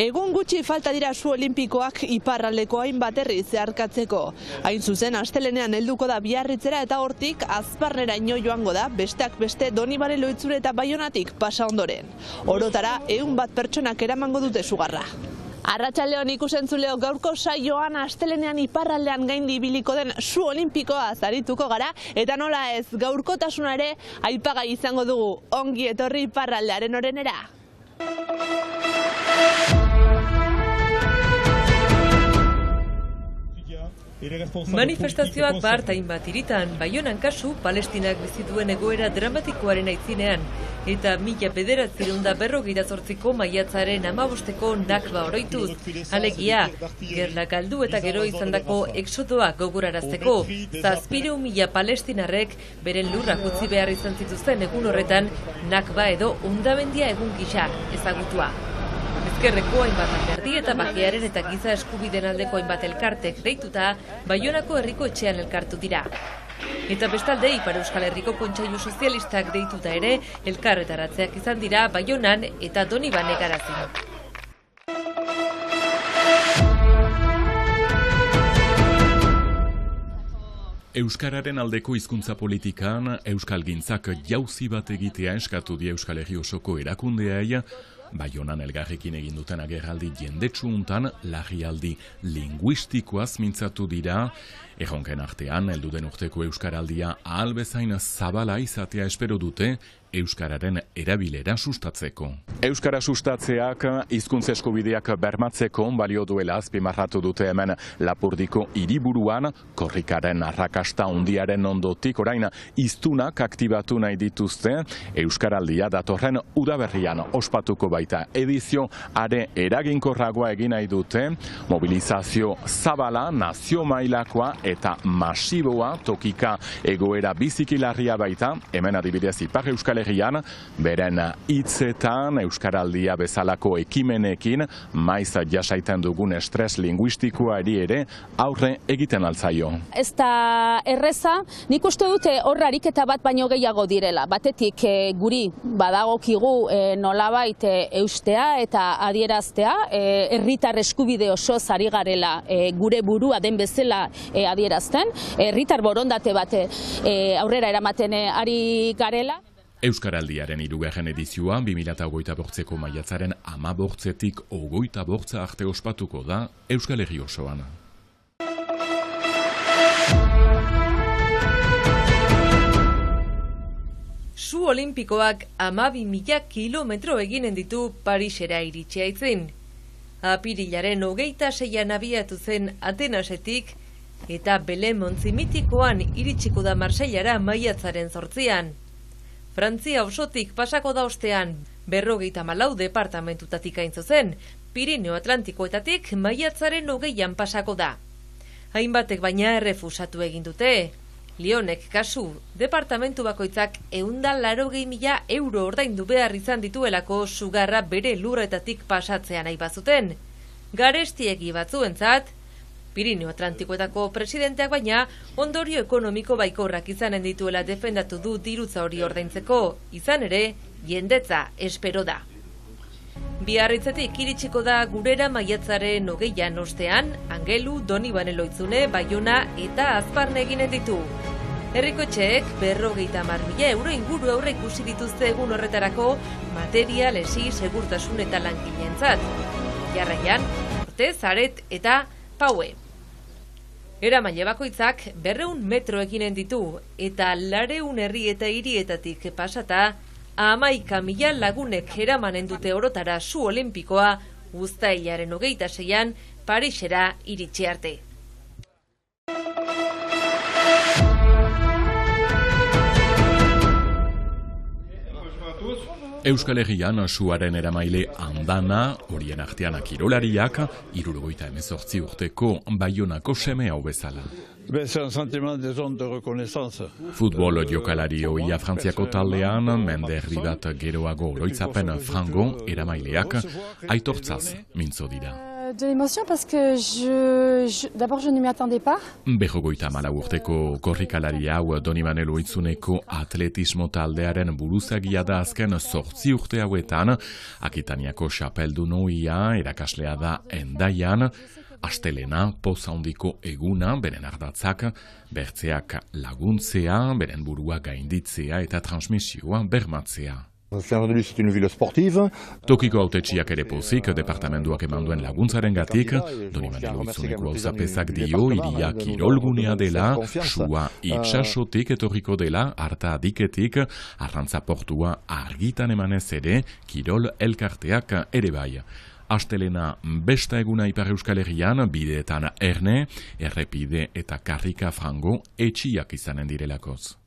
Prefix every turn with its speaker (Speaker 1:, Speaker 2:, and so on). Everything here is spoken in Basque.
Speaker 1: Egun gutxi falta dira Su Olimpikoak iparraldeko hainbat herri zeharkatzeko. Hain zuzen, astelenean helduko da Biarritzera eta hortik Azparneraino joango da, besteak beste Donibane Lohitzure eta Baionatik pasa ondoren. Orotara 100 pertsonak eramango dute sugarra. Arratsaldeon ikusentzuleo, gaurko saioan astelenean iparraldean gaindi ibiliko den Su Olimpikoa arituko gara, eta nola ez, gaurkotasuna ere aipagai izango dugu. Ongi etorri iparraldearen orenera.
Speaker 2: Manifestazioak bartain bat hiritan, Baionan kasu, Palestinak bizi duen egoera dramatikoaren aitzinean, eta 1948ko maiatzaren 15ko Nakba oroituz, alegia, gerla galdu eta gero izandako exodoa gogorarazteko, 700.000 palestinarrek beren lurrak utzi behar izan zituzten egun horretan, Nakba edo hondamendia egun gisa ezagutua. Ezkerreko hainbat alderdi eta bakearen eta giza eskubideen aldeko hainbat elkartek deituta, Baionako herriko etxean elkartu dira. Eta bestalde, Ipar Euskal Herriko Kontseilu Sozialistak deituta ere, elkarretaratzeak izan dira Baionan eta Donibane Garazin.
Speaker 3: Euskararen aldeko hizkuntza politikan, euskalgintzak jauzi bat egitea eskatu die Euskal Herri osoko erakundeai, Baionan elgarrekin egin duten agerraldi jendetsu untan larrialdi linguistikoaz mintzatu dira, erronken artean, helduden urteko euskaraldia ahal bezain zabala izatea espero dute, euskararen erabilera sustatzeko. Euskara sustatzeak hizkuntza eskubideak bermatzeko balio duela azpimarratu dute hemen Lapurdiko hiriburuan, korrikaren arrakasta handiaren ondotik orain hiztunak aktibatu nahi dituzte, euskaraldia datorren udaberrian ospatuko baita edizio are eraginkorragoa egin nahi dute, mobilizazio zabala, nazio mailakoa eta masiboa tokika egoera bizikilarria baita, hemen adibidez Ipar Euskal Herrian, beren hitzetan euskaraldia bezalako ekimenekin, maiz jasaiten dugun estres linguistikoari ere aurre egiten altzaio.
Speaker 4: Ez da erreza, nik uste dute hor ariketa bat baino gehiago direla. Batetik guri badagokigu nolabait eustea eta adieraztea, herritar eskubide osoz ari garela gure burua den bezala adierazten, herritar borondate bat aurrera eramaten ari garela.
Speaker 3: Euskaraldiaren 3. edizioa 2028ko maiatzaren 15tik 28 arte ospatuko da Euskal Herri osoan.
Speaker 2: Su Olimpikoak 12.000 kilometro eginen ditu Parisera iritsi aitzin. Apirilaren 26an abiatu zen Atenasetik eta Belen Montzimitikoan iritsiko da Marsellara maiatzaren 8an. Frantzia osotik pasako da ostean, 54 departamentutatik hain zuzen, Pirineo Atlantikoetatik maiatzaren 20an pasako da. Hainbatek baina errefusatu egin dute. Lionek kasu, departamentu bakoitzak 180.000 euro ordaindu behar izan dituelako sugarra bere lurretatik pasatzea nahi bazuten. Garestiegi batzuentzat, Pirineo Atlantikoetako presidenteak baina ondorio ekonomiko baikorrak izanen dituela defendatu du dirutza hori ordaintzeko, izan ere, jendetza espero da. Biarritzetik iritsiko da gurera maiatzaren 20an ostean, Angelu, Donibane Lohitzune, Baiona eta Azparne eginen ditu. Herriko etxeek 50.000 euro inguru aurre ikusi dituzte egun horretarako material, esi, segurtasun eta langileentzat. Jarraian, Orte, Zaret eta Paue. Eramaile bakoitzak 200 metro eginen ditu eta 200 herri eta hirietatik pasata 11.000 lagunek eramanen dute orotara Su Olimpikoa uztailaren 26an Parisera iritsi arte.
Speaker 3: Euskal Herrian suaren eramaile andana, horien artean kirolariak, 78 urteko Baionako seme hau bezala. Futbol jokalari ohia Frantziako taldean, menderri bat geroago oroitzapen frango eramaileak aitortzaz mintzo dira.
Speaker 5: De l'émotion parce que d'abord je ne m'y attendais pas.
Speaker 3: Berrogeita hamalau urteko korrikalari hau Donibane Lohitzuneko atletismo taldearen buruzagia da azken 8 urte hauetan, Akitaniako xapeldun ohia erakaslea da Hendaian, astelena poz handiko eguna, beren ardatzak, bertzeak laguntzea, beren burua gainditzea eta transmisioa bermatzea.
Speaker 6: C'est une ville sportive.
Speaker 3: Tokiko hautetsiak ere pozik, departamentuak eman duen laguntzaren gatik, Donibane Lohitzuneko hauzapezak dio, iria kirolgunea dela, sua itsasotik etorriko dela, harta adiketik, arrantza portua argitan emanez ere, kirol elkarteak ere bai. Astelena besta eguna Ipar Euskal Herrian, bideetan erne, errepide eta karrika frango etxiak izanen direlakoz.